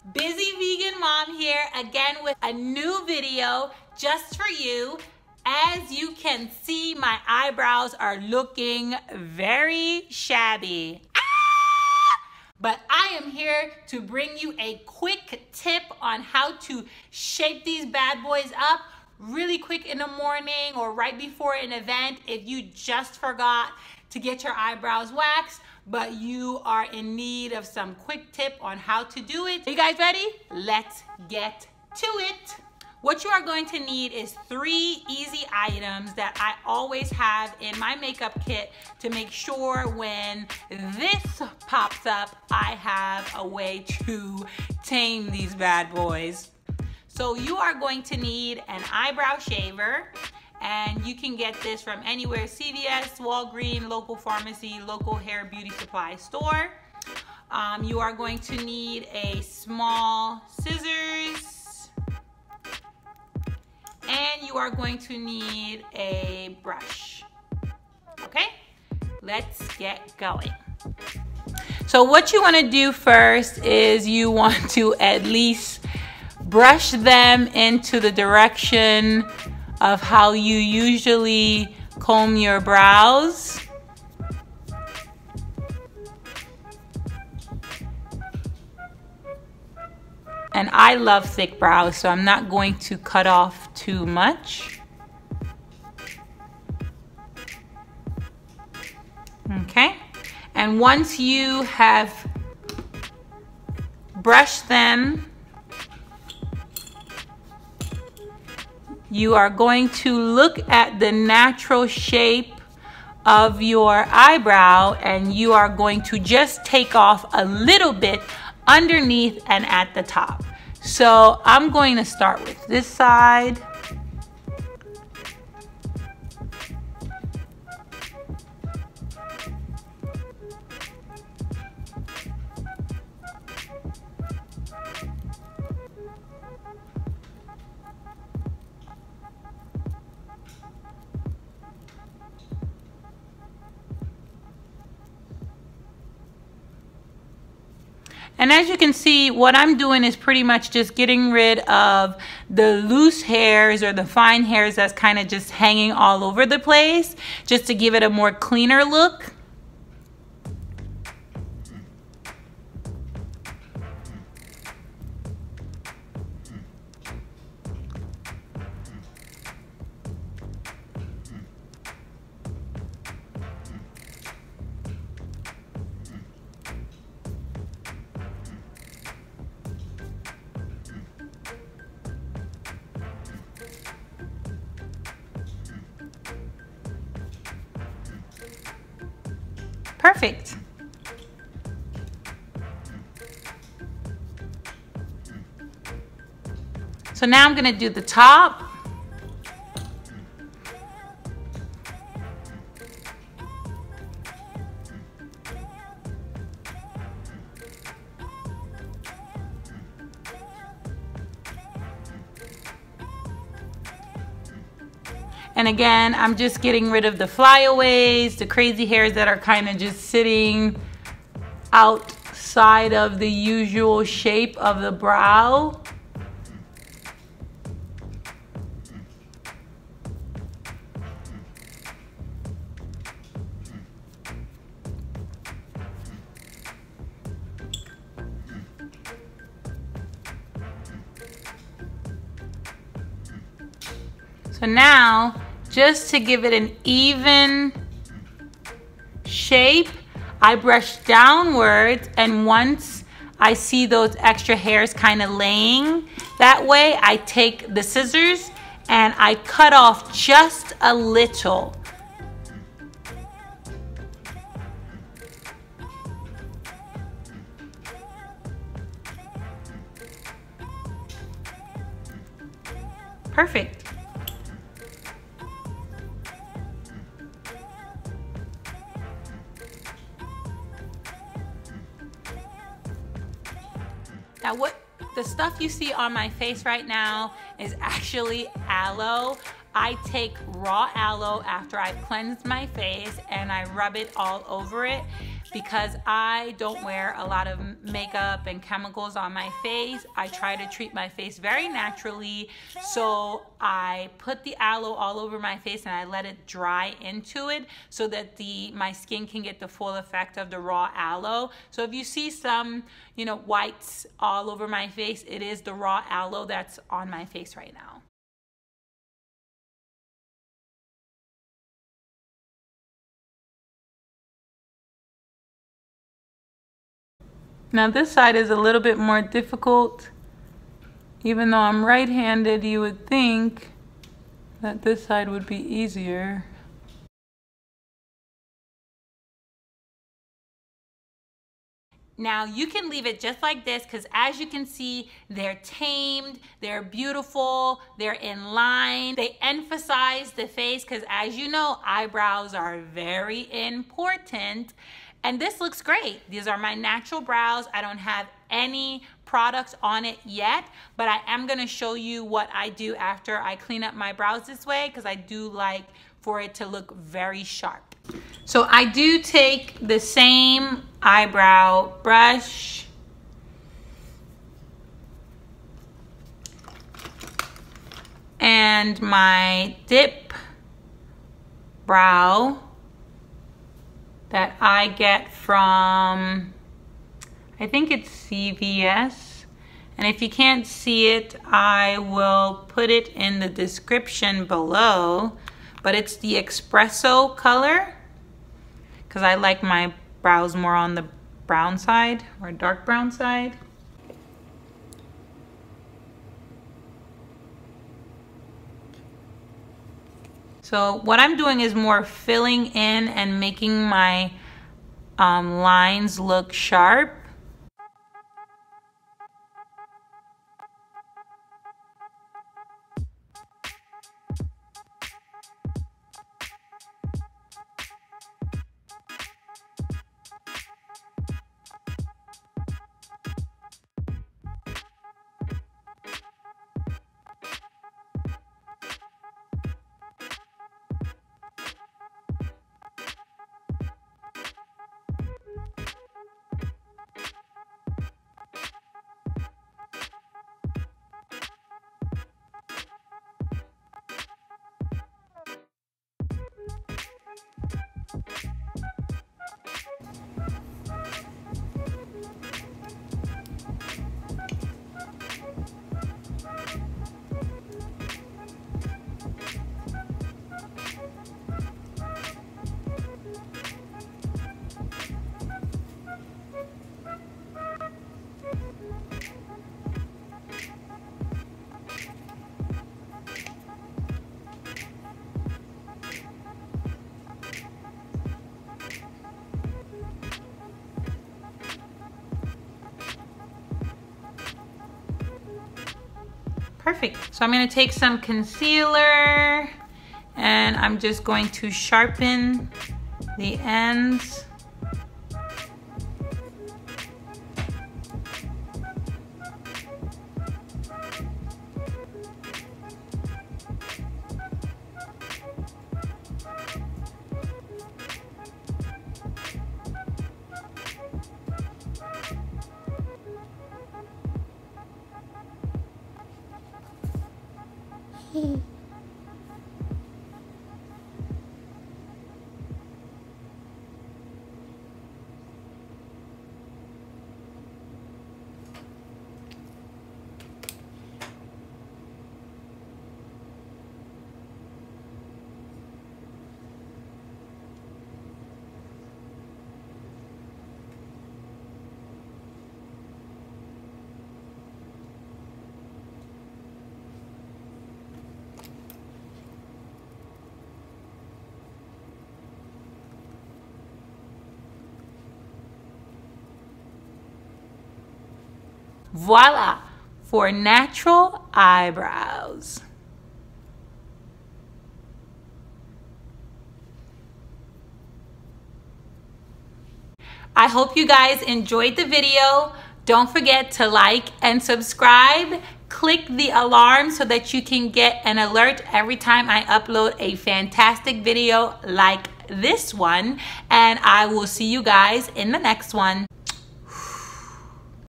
Busy Vegan Mom here again with a new video just for you. As you can see, my eyebrows are looking very shabby. But I am here to bring you a quick tip on how to shape these bad boys up really quick in the morning or right before an event if you just forgot to get your eyebrows waxed, but you are in need of some quick tip on how to do it. Are you guys ready? Let's get to it. What you are going to need is 3 easy items that I always have in my makeup kit to make sure when this pops up, I have a way to tame these bad boys. So you are going to need an eyebrow shaver, and you can get this from anywhere: CVS, Walgreens, local pharmacy, local hair beauty supply store. You are going to need a small scissors, and you are going to need a brush. Okay, let's get going. So what you want to do first is you want to at least brush them into the direction of how you usually comb your brows. And I love thick brows, so I'm not going to cut off too much. Okay, and once you have brushed them, you are going to look at the natural shape of your eyebrow, and you are going to just take off a little bit underneath and at the top. So I'm going to start with this side. And as you can see, what I'm doing is pretty much just getting rid of the loose hairs or the fine hairs that's kind of just hanging all over the place, just to give it a more cleaner look. Perfect. So now I'm going to do the top. And again, I'm just getting rid of the flyaways, the crazy hairs that are kind of just sitting outside of the usual shape of the brow. So now, just to give it an even shape, I brush downwards, and once I see those extra hairs kind of laying that way, I take the scissors and I cut off just a little. Perfect. Now what the stuff you see on my face right now is actually aloe. I take raw aloe after I've cleansed my face and I rub it all over it because I don't wear a lot of makeup and chemicals on my face. I try to treat my face very naturally. So I put the aloe all over my face and I let it dry into it so that my skin can get the full effect of the raw aloe. So if you see some, whites all over my face, it is the raw aloe that's on my face right now. Now this side is a little bit more difficult. Even though I'm right-handed, you would think that this side would be easier. Now you can leave it just like this because as you can see, they're tamed, they're beautiful, they're in line. They emphasize the face because as you know, eyebrows are very important. And this looks great. These are my natural brows. I don't have any products on it yet, but I am gonna show you what I do after I clean up my brows this way because I do like for it to look very sharp. So I do take the same eyebrow brush and my dip brow that I get from, I think it's CVS. And if you can't see it, I will put it in the description below. But it's the espresso color because I like my brows more on the brown side or dark brown side. So what I'm doing is more filling in and making my lines look sharp. Perfect. So I'm going to take some concealer and I'm just going to sharpen the ends. Voila, for natural eyebrows. I hope you guys enjoyed the video. Don't forget to like and subscribe. Click the alarm so that you can get an alert every time I upload a fantastic video like this one, and I will see you guys in the next one.